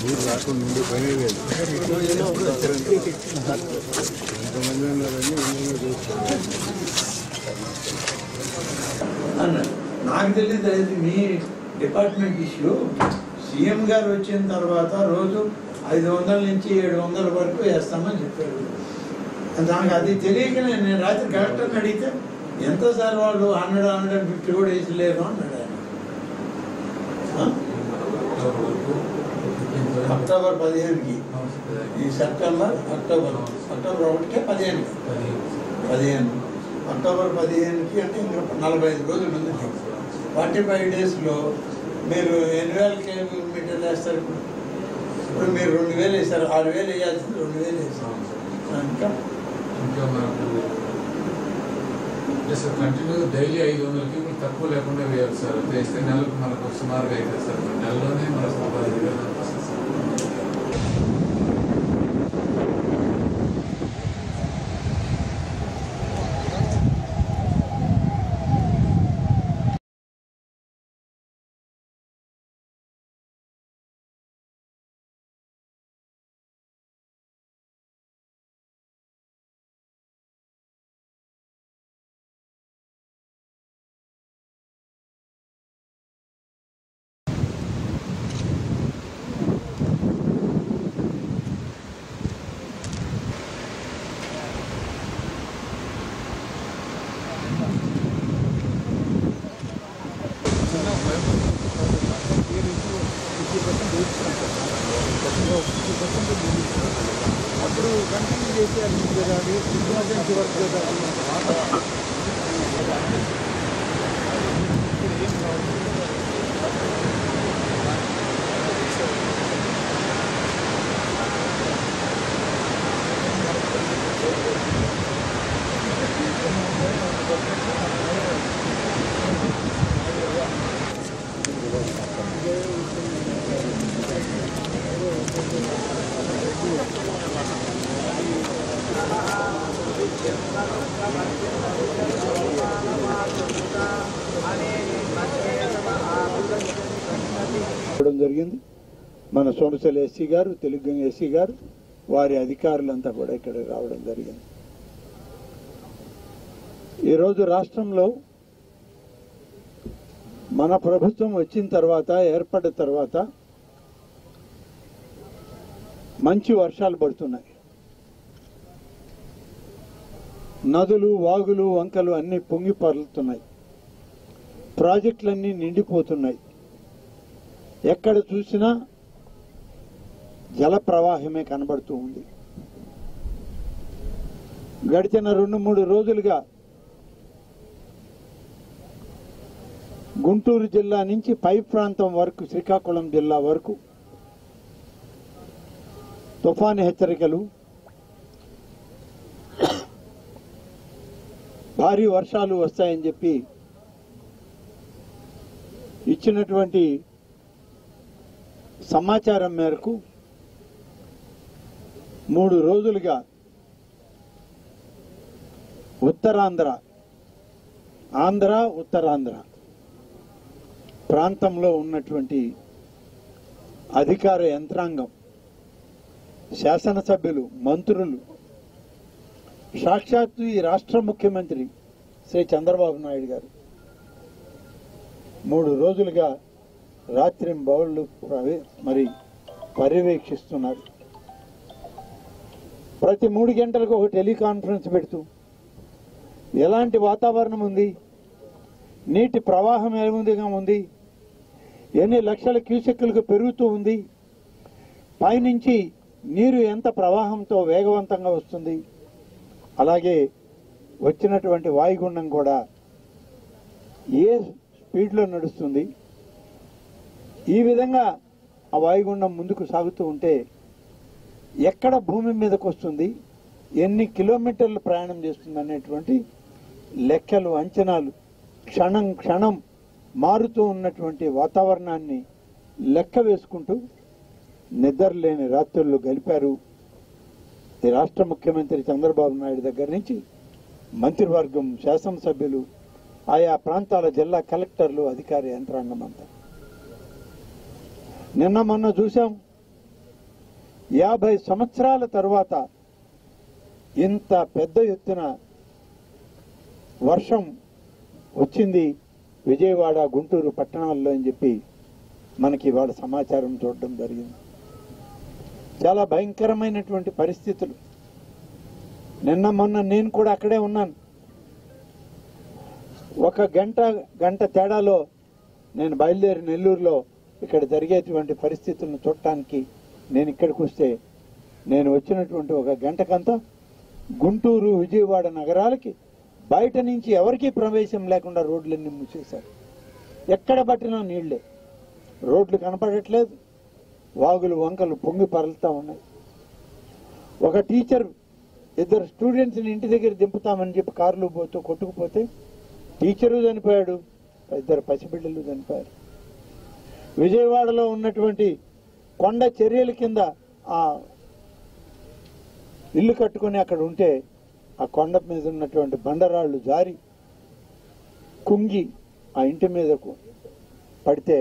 మీరు రాకుండా ఉండే పనే లేదు. ఎంతమంది ఉన్నారని నాకు తెలియదు. అది మీ డిపార్ట్మెంట్ ఇష్యూ. సీఎం గారు వచ్చిన తర్వాత రోజు 500 నుంచి 700 వరకు వేస్తామని చెప్పారు. నాకు అది తెలియక నేను రాత్రి కలెక్టర్ని అడిగితే ఎంత సార్ వాళ్ళు 100-150 కూడా వేసలేరు అన్నాడు ఆయన. అక్టోబర్ 15కి ఈ సెప్టెంబర్ అక్టోబర్ 1కే 15 అక్టోబర్ 15కి అంటే ఇంకా 45 రోజులు ఉంది. 45 డేస్లో మీరు ఎన్ని వేల కిలోమీటర్లు వేస్తారు? ఇప్పుడు మీరు 2000 వేస్తారు. 6000 వేయాల్సింది 2000 వేస్తారు. ఇంకా మనకు కంటిన్యూ డైలీ 500కి ఇప్పుడు తక్కువ లేకుండా వేయాలి సార్. వేస్తే నెలకు మనకు సుమారుగా అవుతుంది సార్. నెలలోనే మనకు 15,000 వస్తుంది సార్. అప్పుడు కంటిన్యూ చేసేయాలి కదా. ఎమర్జెన్సీ వర్క్ కదా. జరిగింది. మన సోమశల ఎస్సీ గారు, తెలుగు ఎస్సీ గారు, వారి అధికారులంతా కూడా ఇక్కడ రావడం జరిగింది. ఈరోజు రాష్ట్రంలో మన ప్రభుత్వం వచ్చిన తర్వాత, ఏర్పడిన తర్వాత మంచి వర్షాలు పడుతున్నాయి. నదులు, వాగులు, వంకలు అన్నీ పొంగి పొర్లుతున్నాయి. ప్రాజెక్టులన్నీ నిండిపోతున్నాయి. ఎక్కడ చూసినా జల ప్రవాహమే కనబడుతూ ఉంది. గడిచిన 2-3 రోజులుగా గుంటూరు జిల్లా నుంచి పై ప్రాంతం వరకు, శ్రీకాకుళం జిల్లా వరకు తుఫాను హెచ్చరికలు, భారీ వర్షాలు వస్తాయని చెప్పి ఇచ్చినటువంటి సమాచారం మేరకు 3 రోజులుగా ఉత్తరాంధ్ర, ఉత్తరాంధ్ర ప్రాంతంలో ఉన్నటువంటి అధికార యంత్రాంగం, శాసనసభ్యులు, మంత్రులు, సాక్షాత్తు ఈ రాష్ట్ర ముఖ్యమంత్రి శ్రీ చంద్రబాబు నాయుడు గారు 3 రోజులుగా రాత్రింబవళ్లు మరి పర్యవేక్షిస్తున్నారు. ప్రతి 3 గంటలకు ఒక టెలికాన్ఫరెన్స్ పెడుతూ ఎలాంటి వాతావరణం ఉంది, నీటి ప్రవాహం ఏ విధంగా ఉంది, ఎన్ని లక్షల క్యూసెక్కులకు పెరుగుతూ ఉంది, పైనుంచి నీరు ఎంత ప్రవాహంతో వేగవంతంగా వస్తుంది, అలాగే వచ్చినటువంటి వాయుగుండం కూడా ఏ స్పీడ్లో నడుస్తుంది, ఈ విధంగా ఆ వాయుగుండం ముందుకు సాగుతూ ఉంటే ఎక్కడ భూమి మీదకు వస్తుంది, ఎన్ని కిలోమీటర్లు ప్రయాణం చేస్తుంది అనేటువంటి లెక్కలు, అంచనాలు, క్షణం క్షణం మారుతూ ఉన్నటువంటి వాతావరణాన్ని లెక్క వేసుకుంటూ నిద్రలేని రాత్రులు గడిపారు. ఈ రాష్ట్ర ముఖ్యమంత్రి చంద్రబాబు నాయుడు దగ్గర నుంచి మంత్రివర్గం, శాసనసభ్యులు, ఆయా ప్రాంతాల జిల్లా కలెక్టర్లు, అధికార యంత్రాంగం అంతా. నిన్న మొన్న చూసాం, 50 సంవత్సరాల తరువాత ఇంత పెద్ద ఎత్తున వర్షం వచ్చింది విజయవాడ, గుంటూరు పట్టణాల్లో అని చెప్పి మనకి ఇవాళ సమాచారం చూడడం జరిగింది. చాలా భయంకరమైనటువంటి పరిస్థితులు. నిన్న మొన్న నేను కూడా అక్కడే ఉన్నాను. ఒక గంట తేడాలో నేను బయలుదేరి నెల్లూరులో ఇక్కడ జరిగేటువంటి పరిస్థితులను చూడటానికి నేను ఇక్కడికి వస్తే, నేను వచ్చినటువంటి ఒక గంటకంతా గుంటూరు, విజయవాడ నగరాలకి బయట నుంచి ఎవరికీ ప్రవేశం లేకుండా రోడ్లన్నీ మూసేశారు. ఎక్కడ పట్టినా నీళ్లే, రోడ్లు కనపడట్లేదు, వాగులు వంకలు పొంగి పరలుతా ఉన్నాయి. ఒక టీచర్ 2 స్టూడెంట్స్ని ఇంటి దగ్గర దింపుతామని చెప్పి కారులో పోతూ కొట్టుకుపోతే టీచరు చనిపోయాడు, 2 పసిబిడ్డలు చనిపోయారు. విజయవాడలో ఉన్నటువంటి కొండ చర్యల కింద ఆ ఇల్లు కట్టుకుని అక్కడ ఉంటే ఆ కొండ మీద ఉన్నటువంటి బండరాళ్లు జారి కుంగి ఆ ఇంటి మీదకు పడితే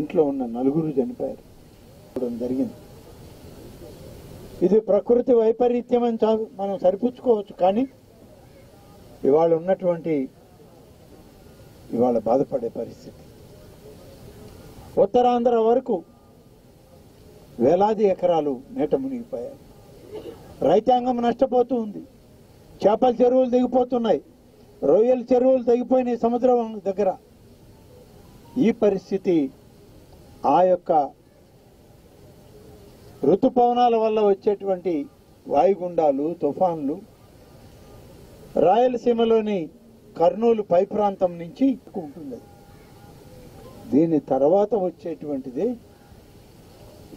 ఇంట్లో ఉన్న 4 చనిపోయారు జరిగింది. ఇది ప్రకృతి వైపరీత్యం అని మనం సరిపుచ్చుకోవచ్చు, కానీ ఇవాళ బాధపడే పరిస్థితి. ఉత్తరాంధ్ర వరకు వేలాది ఎకరాలు నీట మునిగిపోయాయి. రైతాంగం నష్టపోతూ ఉంది. చేపల చెరువులు దిగిపోతున్నాయి, రొయ్యల చెరువులు తెగిపోయినాయి సముద్రం దగ్గర. ఈ పరిస్థితి ఆ యొక్క ఋతుపవనాల వల్ల వచ్చేటువంటి వాయుగుండాలు, తుఫాన్లు, రాయలసీమలోని కర్నూలు పై ప్రాంతం నుంచి ఉంటుంది. దీని తర్వాత వచ్చేటువంటిది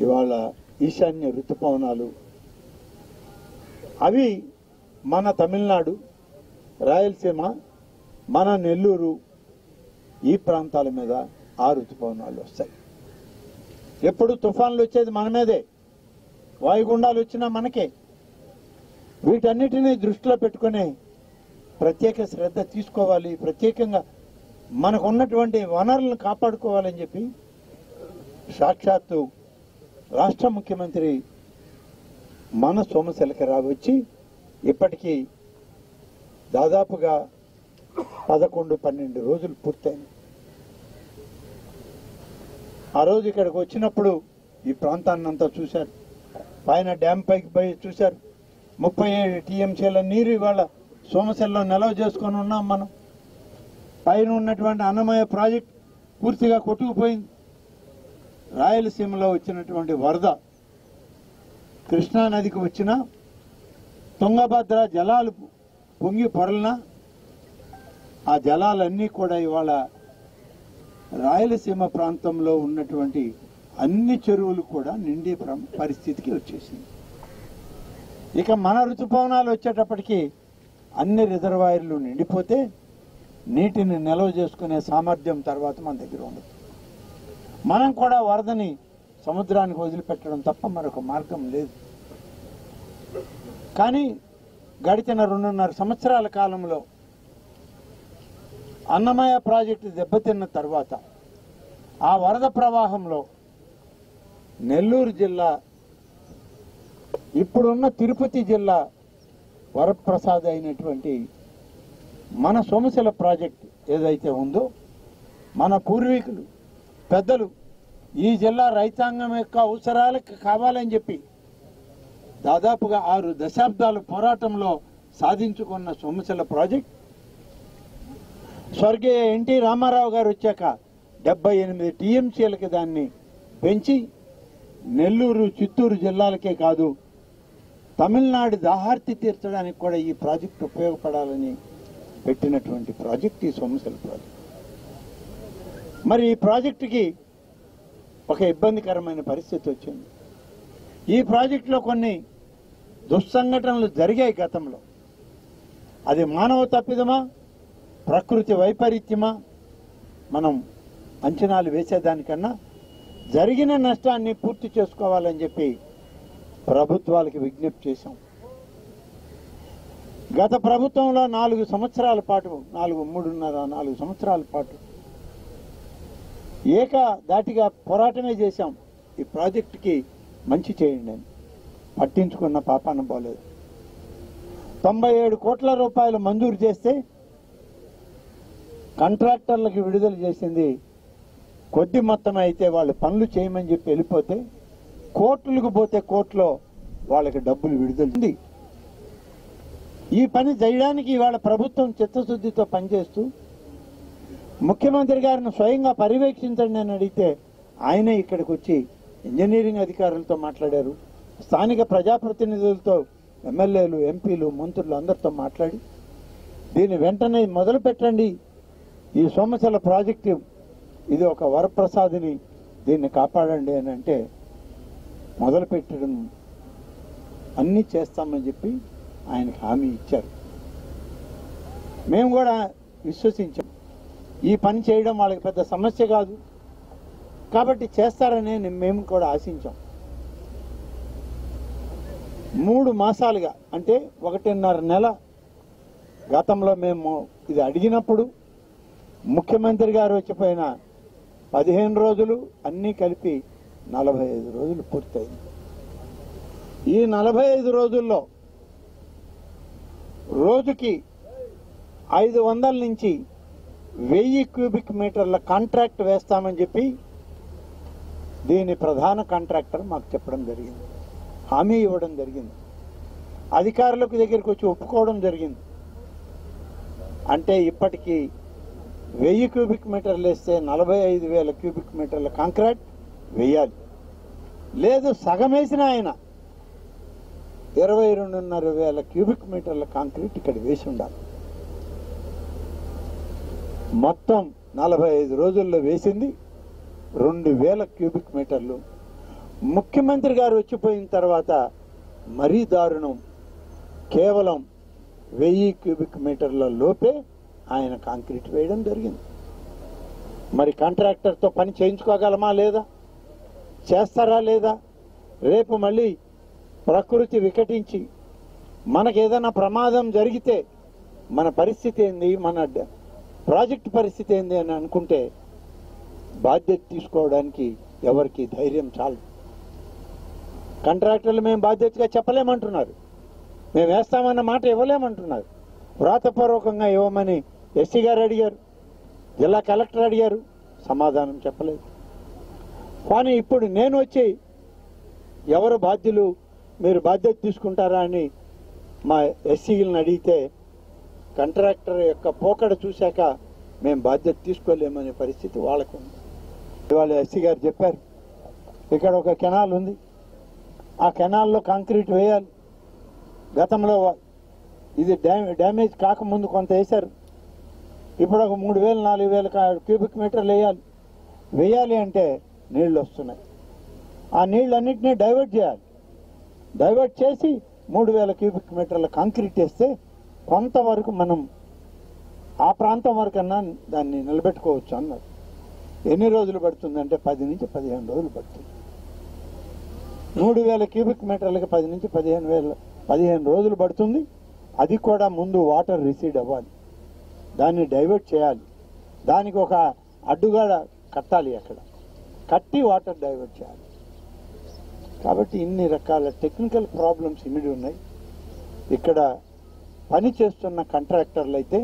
ఇవాళ ఈశాన్య ఋతుపవనాలు. అవి మన తమిళనాడు, రాయలసీమ, మన నెల్లూరు ఈ ప్రాంతాల మీద ఆ ఋతుపవనాలు వస్తాయి. ఎప్పుడు తుఫాన్లు వచ్చేది మన మీదే, వాయుగుండాలు వచ్చినా మనకే. వీటన్నిటినీ దృష్టిలో పెట్టుకుని ప్రత్యేక శ్రద్ధ తీసుకోవాలి, ప్రత్యేకంగా మనకు ఉన్నటువంటి వనరులను కాపాడుకోవాలని చెప్పి సాక్షాత్తు రాష్ట్ర ముఖ్యమంత్రి మన సోమశేఖరరావు వచ్చి ఇప్పటికీ దాదాపుగా 11-12 రోజులు పూర్తయింది. ఆ రోజు ఇక్కడికి వచ్చినప్పుడు ఈ ప్రాంతాన్ని అంతా చూశారు. పైన డ్యామ్ పైకి పోయి చూశారు. 37 టీఎంసీల నీరు ఇవాళ సోమశేఖరలో నిల్వ చేసుకొని ఉన్నాం మనం. పైన ఉన్నటువంటి అన్నమయ్య ప్రాజెక్ట్ పూర్తిగా కొట్టుకుపోయింది. రాయలసీమలో వచ్చినటువంటి వరద కృష్ణా నదికి వచ్చిన, తుంగభద్ర జలాలు పొంగి పొరలిన ఆ జలాలన్నీ కూడా ఇవాళ రాయలసీమ ప్రాంతంలో ఉన్నటువంటి అన్ని చెరువులు కూడా నిండే పరిస్థితికి వచ్చేసింది. ఇక మన ఋతుపవనాలు వచ్చేటప్పటికి అన్ని రిజర్వాయర్లు నిండిపోతే నీటిని నిల్వ చేసుకునే సామర్థ్యం తర్వాత మన దగ్గర ఉండదు. మనం కూడా వరదని సముద్రానికి వదిలిపెట్టడం తప్ప మరొక మార్గం లేదు. కానీ గడిచిన 2.5 సంవత్సరాల కాలంలో అన్నమయ్య ప్రాజెక్టు దెబ్బతిన్న తర్వాత ఆ వరద ప్రవాహంలో నెల్లూరు జిల్లా, ఇప్పుడున్న తిరుపతి జిల్లా వరప్రసాద్ అయినటువంటి మన సోమశిల ప్రాజెక్టు ఏదైతే ఉందో, మన పూర్వీకులు పెద్దలు ఈ జిల్లా రైతాంగం యొక్క అవసరాలకు కావాలని చెప్పి దాదాపుగా 6 దశాబ్దాల పోరాటంలో సాధించుకున్న సోమశిల ప్రాజెక్ట్ స్వర్గీయ ఎన్టీ రామారావు గారు వచ్చాక 78 టీఎంసీలకి దాన్ని పెంచి నెల్లూరు, చిత్తూరు జిల్లాలకే కాదు తమిళనాడు దాహార్తి తీర్చడానికి కూడా ఈ ప్రాజెక్టు ఉపయోగపడాలని పెట్టినటువంటి ప్రాజెక్ట్ ఈ సోమశిల ప్రాజెక్ట్. మరి ఈ ప్రాజెక్టుకి ఒక ఇబ్బందికరమైన పరిస్థితి వచ్చింది. ఈ ప్రాజెక్టులో కొన్ని దుస్సంఘటనలు జరిగాయి గతంలో. అది మానవ తప్పిదమా, ప్రకృతి వైపరీత్యమా మనం అంచనాలు వేసేదానికన్నా జరిగిన నష్టాన్ని పూర్తి చేసుకోవాలని చెప్పి ప్రభుత్వాలకు విజ్ఞప్తి చేశాం. గత ప్రభుత్వంలో 4 సంవత్సరాల పాటు 4 సంవత్సరాల పాటు ఏకధాటిగా పోరాటమే చేశాం. ఈ ప్రాజెక్టుకి మంచి చేయండి అని పట్టించుకున్న పాపాన పోలేదు. 97 కోట్ల రూపాయలు మంజూరు చేస్తే కాంట్రాక్టర్లకు విడుదల చేసింది కొద్ది మొత్తం అయితే వాళ్ళు పనులు చేయమని చెప్పి వెళ్ళిపోతే కోర్టులకు పోతే కోర్టులో వాళ్ళకి డబ్బులు విడుదల. ఈ పని చేయడానికి ఇవాళ ప్రభుత్వం చిత్తశుద్ధితో పనిచేస్తూ ముఖ్యమంత్రి గారిని స్వయంగా పర్యవేక్షించండి అని అడిగితే ఆయనే ఇక్కడికి వచ్చి ఇంజనీరింగ్ అధికారులతో మాట్లాడారు. స్థానిక ప్రజాప్రతినిధులతో ఎమ్మెల్యేలు, ఎంపీలు, మంత్రులు అందరితో మాట్లాడి దీన్ని వెంటనే మొదలు పెట్టండి. ఈ సోమశిల ప్రాజెక్టు ఇది ఒక వరప్రసాదిని, దీన్ని కాపాడండి అని అంటే మొదలు పెట్టడం అన్నీ చేస్తామని చెప్పి ఆయనకు హామీ ఇచ్చారు. మేము కూడా విశ్వసించాం. ఈ పని చేయడం వాళ్ళకి పెద్ద సమస్య కాదు కాబట్టి చేస్తారని మేము కూడా ఆశించాం. 3 మాసాలుగా అంటే 1.5 నెల గతంలో మేము ఇది అడిగినప్పుడు ముఖ్యమంత్రి గారు వచ్చిపోయిన 15 రోజులు అన్నీ కలిపి 45 రోజులు పూర్తయింది. ఈ 45 రోజుల్లో రోజుకి 500 నుంచి 1000 క్యూబిక్ మీటర్ల కాంట్రాక్ట్ వేస్తామని చెప్పి దీని ప్రధాన కాంట్రాక్టర్ మాకు చెప్పడం జరిగింది, హామీ ఇవ్వడం జరిగింది. అధికారులకు దగ్గరికి వచ్చి ఒప్పుకోవడం జరిగింది. అంటే ఇప్పటికీ 1000 క్యూబిక్ మీటర్లు వేస్తే 45,000 క్యూబిక్ మీటర్ల కాంక్రీట్ వేయాలి. లేదు సగం వేసిన ఆయన 22,500 క్యూబిక్ మీటర్ల కాంక్రీట్ ఇక్కడ వేసి ఉండాలి. మొత్తం 45 రోజుల్లో వేసింది 2,000 క్యూబిక్ మీటర్లు. ముఖ్యమంత్రి గారు వచ్చిపోయిన తర్వాత మరీ దారుణం, కేవలం 1000 క్యూబిక్ మీటర్ల లోపే ఆయన కాంక్రీట్ వేయడం జరిగింది. మరి కాంట్రాక్టర్తో పని చేయించుకోగలమా లేదా, చేస్తారా లేదా? రేపు మళ్ళీ ప్రకృతి వికటించి మనకేదైనా ప్రమాదం జరిగితే మన పరిస్థితి ఏంది, మన ప్రాజెక్టు పరిస్థితి ఏంది అని అనుకుంటే బాధ్యత తీసుకోవడానికి ఎవరికి ధైర్యం చాలు. కాంట్రాక్టర్లు మేము బాధ్యతగా చెప్పలేమంటున్నారు, మేము వేస్తామన్న మాట ఇవ్వలేమంటున్నారు. వ్రాతపూర్వకంగా ఇవ్వమని ఎస్సీ గారు అడిగారు, జిల్లా కలెక్టర్ అడిగారు, సమాధానం చెప్పలేదు. కానీ ఇప్పుడు నేను వచ్చి ఎవరు బాధ్యులు, మీరు బాధ్యత తీసుకుంటారా అని మా ఎస్సీలను అడిగితే కాంట్రాక్టర్ యొక్క పోకడ చూశాక మేము బాధ్యత తీసుకోలేమనే పరిస్థితి వాళ్ళకు ఉంది. ఇవాళ ఎస్సీ గారు చెప్పారు, ఇక్కడ ఒక కెనాల్ ఉంది, ఆ కెనాల్లో కాంక్రీట్ వేయాలి. గతంలో ఇది డ్యామేజ్ కాకముందు కొంత వేశారు, ఇప్పుడు ఒక 3,000-4,000 క్యూబిక్ మీటర్లు వేయాలి అంటే నీళ్లు వస్తున్నాయి. ఆ నీళ్ళన్నింటినీ డైవర్ట్ చేయాలి. డైవర్ట్ చేసి 3,000 క్యూబిక్ మీటర్ల కాంక్రీట్ వేస్తే కొంతవరకు మనం ఆ ప్రాంతం వరకన్నా దాన్ని నిలబెట్టుకోవచ్చు అన్నారు. ఎన్ని రోజులు పడుతుందంటే 10 నుంచి 15 రోజులు పడుతుంది. 3,000 క్యూబిక్ మీటర్లకి 10 నుంచి 15 రోజులు పడుతుంది. అది కూడా ముందు వాటర్ రిసీడ్ అవ్వాలి, దాన్ని డైవర్ట్ చేయాలి, దానికి ఒక అడ్డుగాడ కట్టాలి, అక్కడ కట్టి వాటర్ డైవర్ట్ చేయాలి. కాబట్టి ఇన్ని రకాల టెక్నికల్ ప్రాబ్లమ్స్ ఇమిడి ఉన్నాయి. ఇక్కడ పని చేస్తున్న కాంట్రాక్టర్లు అయితే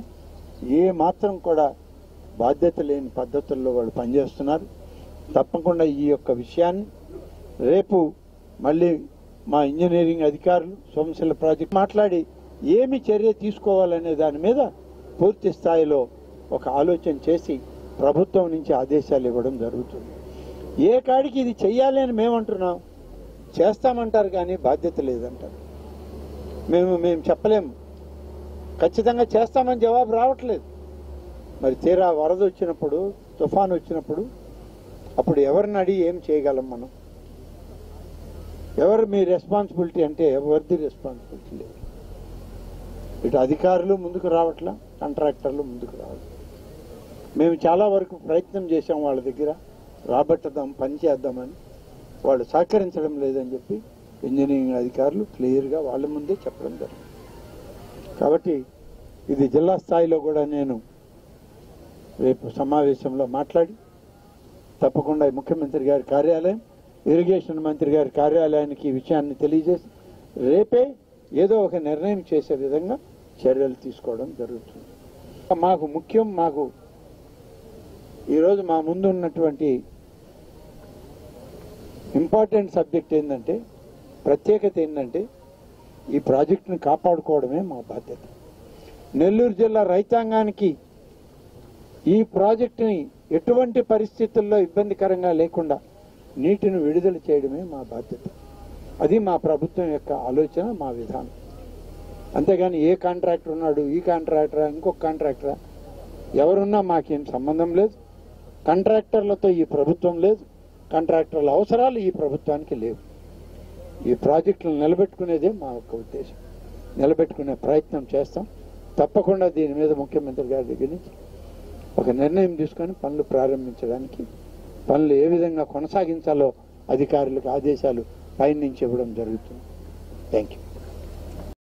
ఏ మాత్రం కూడా బాధ్యత లేని పద్ధతుల్లో వాళ్ళు పనిచేస్తున్నారు. తప్పకుండా ఈ యొక్క విషయాన్ని రేపు మళ్ళీ మా ఇంజనీరింగ్ అధికారులు సోమశిల ప్రాజెక్ట్ మాట్లాడి ఏమి చర్య తీసుకోవాలనే దాని మీద పూర్తి స్థాయిలో ఒక ఆలోచన చేసి ప్రభుత్వం నుంచి ఆదేశాలు ఇవ్వడం జరుగుతుంది. ఏ కాడికి ఇది చెయ్యాలి అని మేమంటున్నాం, చేస్తామంటారు కానీ బాధ్యత లేదంటారు. మేము చెప్పలేము, ఖచ్చితంగా చేస్తామని జవాబు రావట్లేదు. మరి తీరా వరద వచ్చినప్పుడు, తుఫాను వచ్చినప్పుడు అప్పుడు ఎవరిని అడిగి ఏం చేయగలం మనం? ఎవరు మీ రెస్పాన్సిబిలిటీ అంటే ఎవరిది రెస్పాన్సిబిలిటీ లేదు. ఇటు అధికారులు ముందుకు రావట్లా, కాంట్రాక్టర్లు ముందుకు రావట్లేదు. మేము చాలా వరకు ప్రయత్నం చేశాం వాళ్ళ దగ్గర, రాబట్టదాం, పని చేద్దామని. వాళ్ళు సహకరించడం లేదని చెప్పి ఇంజనీరింగ్ అధికారులు క్లియర్గా వాళ్ళ ముందే చెప్పడం జరిగింది. కాబట్టి ఇది జిల్లా స్థాయిలో కూడా నేను రేపు సమావేశంలో మాట్లాడి తప్పకుండా ముఖ్యమంత్రి గారి కార్యాలయం, ఇరిగేషన్ మంత్రి గారి కార్యాలయానికి ఈ విషయాన్ని తెలియజేసి రేపే ఏదో ఒక నిర్ణయం చేసే విధంగా చర్యలు తీసుకోవడం జరుగుతుంది. మాకు ముఖ్యం, మాకు ఈరోజు మా ముందు ఉన్నటువంటి ఇంపార్టెంట్ సబ్జెక్ట్ ఏంటంటే, ప్రత్యేకత ఏంటంటే ఈ ప్రాజెక్టును కాపాడుకోవడమే మా బాధ్యత. నెల్లూరు జిల్లా రైతాంగానికి ఈ ప్రాజెక్టుని ఎటువంటి పరిస్థితుల్లో ఇబ్బందికరంగా లేకుండా నీటిని విడుదల చేయడమే మా బాధ్యత. అది మా ప్రభుత్వం యొక్క ఆలోచన, మా విధానం. అంతేగాని ఏ కాంట్రాక్టర్ ఉన్నాడు, ఈ కాంట్రాక్టరా, ఇంకొక కాంట్రాక్టరా, ఎవరున్నా మాకేం సంబంధం లేదు. కాంట్రాక్టర్లతో ఈ ప్రభుత్వం లేదు, కాంట్రాక్టర్ల అవసరాలు ఈ ప్రభుత్వానికి లేవు. ఈ ప్రాజెక్టులను నిలబెట్టుకునేదే మా యొక్క ఉద్దేశం. నిలబెట్టుకునే ప్రయత్నం చేస్తాం. తప్పకుండా దీని మీద ముఖ్యమంత్రి గారి దగ్గర నుంచి ఒక నిర్ణయం తీసుకొని పనులు ప్రారంభించడానికి, పనులు ఏ విధంగా కొనసాగించాలో అధికారులకు ఆదేశాలు పైనుంచి ఇవ్వడం జరుగుతుంది. Thank you.